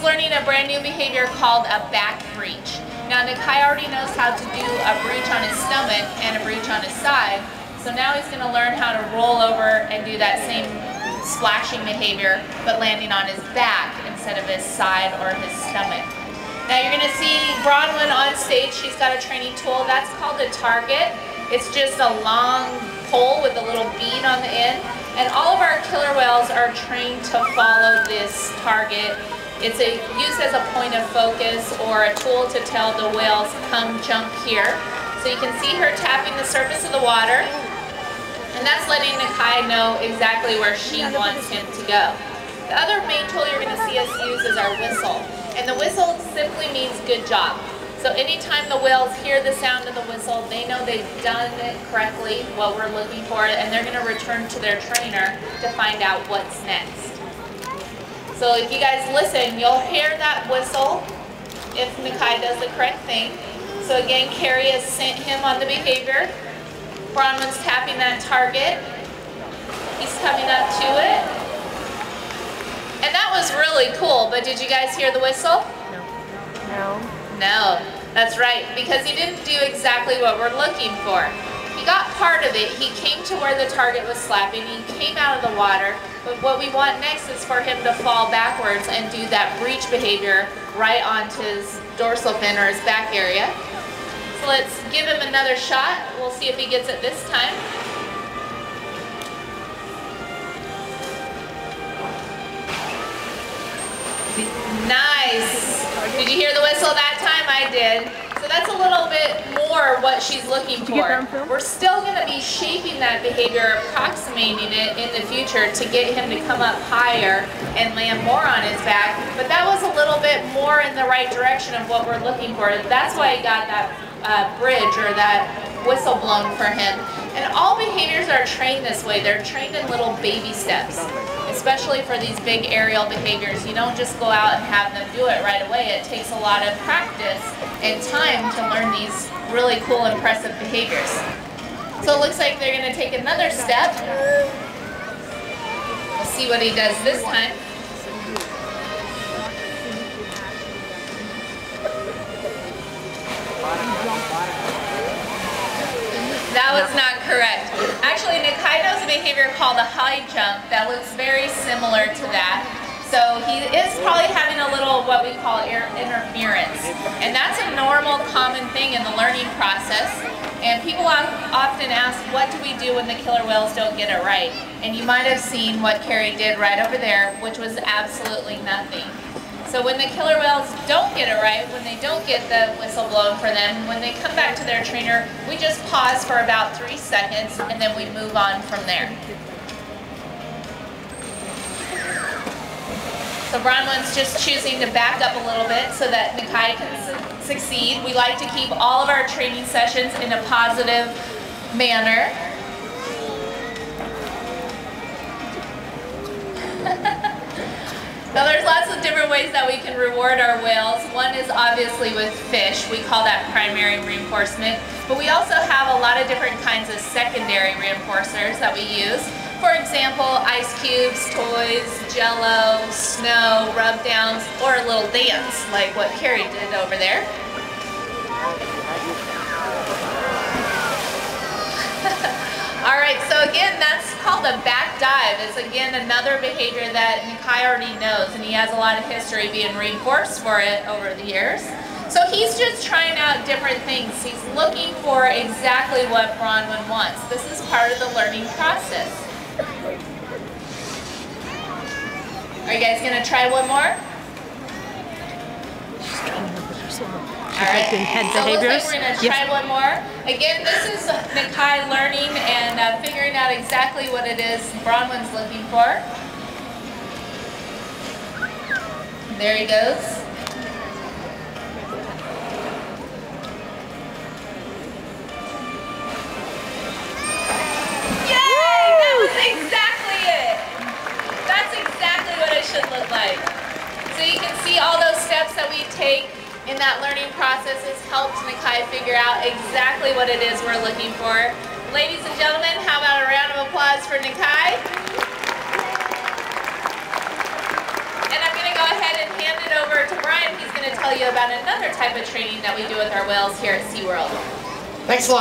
he's learning a brand new behavior called a back breach. Now Nakai already knows how to do a breach on his stomach and a breach on his side, so now he's going to learn how to roll over and do that same splashing behavior, but landing on his back instead of his side or his stomach. Now you're going to see Bronwyn on stage. She's got a training tool. That's called a target. It's just a long pole with a little bead on the end. And all of our killer whales are trained to follow this target. It's used as a point of focus or a tool to tell the whales, come jump here. So you can see her tapping the surface of the water. And that's letting Nakai know exactly where she wants him to go. The other main tool you're going to see us use is our whistle. And the whistle simply means good job. So anytime the whales hear the sound of the whistle, they know they've done it correctly, what we're looking for, and they're going to return to their trainer to find out what's next. So if you guys listen, you'll hear that whistle if Nakai does the correct thing. So again, Carrie has sent him on the behavior. Bronwyn's tapping that target. He's coming up to it. And that was really cool, but did you guys hear the whistle? No. No, that's right, because he didn't do exactly what we're looking for. He got part of it. He came to where the target was slapping. He came out of the water, but what we want next is for him to fall backwards and do that breach behavior right onto his dorsal fin or his back area. So let's give him another shot. We'll see if he gets it this time. Nice. Did you hear the whistle that time? I did. So that's a little bit more what she's looking for. We're still going to be shaping that behavior, approximating it in the future to get him to come up higher and land more on his back. But that was a little bit more in the right direction of what we're looking for. That's why he got that bridge or that whistle blown for him. And all behaviors are trained this way. They're trained in little baby steps, especially for these big aerial behaviors. You don't just go out and have them do it right away. It takes a lot of practice and time to learn these really cool, impressive behaviors. So it looks like they're going to take another step. We'll see what he does this time. That was not correct. Actually, Nakai knows a behavior called a high jump that looks very similar to that. So he is probably having a little what we call interference. And that's a normal, common thing in the learning process. And people often ask, what do we do when the killer whales don't get it right? And you might have seen what Carrie did right over there, which was absolutely nothing. So when the killer whales don't get it right, when they don't get the whistle blown for them, when they come back to their trainer, we just pause for about 3 seconds and then we move on from there. So Bronwyn's just choosing to back up a little bit so that Nakai can succeed. We like to keep all of our training sessions in a positive manner. Now there's lots of different ways that we can reward our whales. One is obviously with fish. We call that primary reinforcement. But we also have a lot of different kinds of secondary reinforcers that we use. For example, ice cubes, toys, jello, snow, rub downs, or a little dance like what Carrie did over there. Alright, so again, that's called a back dive. It's again another behavior that Nakai already knows, and he has a lot of history being reinforced for it over the years. So he's just trying out different things. He's looking for exactly what Bronwyn wants. This is part of the learning process. Are you guys going to try one more? Alright, so it looks like we're going to try one more. Again, this is Nakai learning and figuring out exactly what it is Bronwyn's looking for. There he goes. Yay! That was exactly it! That's exactly what it should look like. So you can see all those steps that we take in that learning process has helped Nakai figure out exactly what it is we're looking for. Ladies and gentlemen, how about a round of applause for Nakai? And I'm going to go ahead and hand it over tell you about another type of training that we do with our whales here at SeaWorld. Thanks a lot.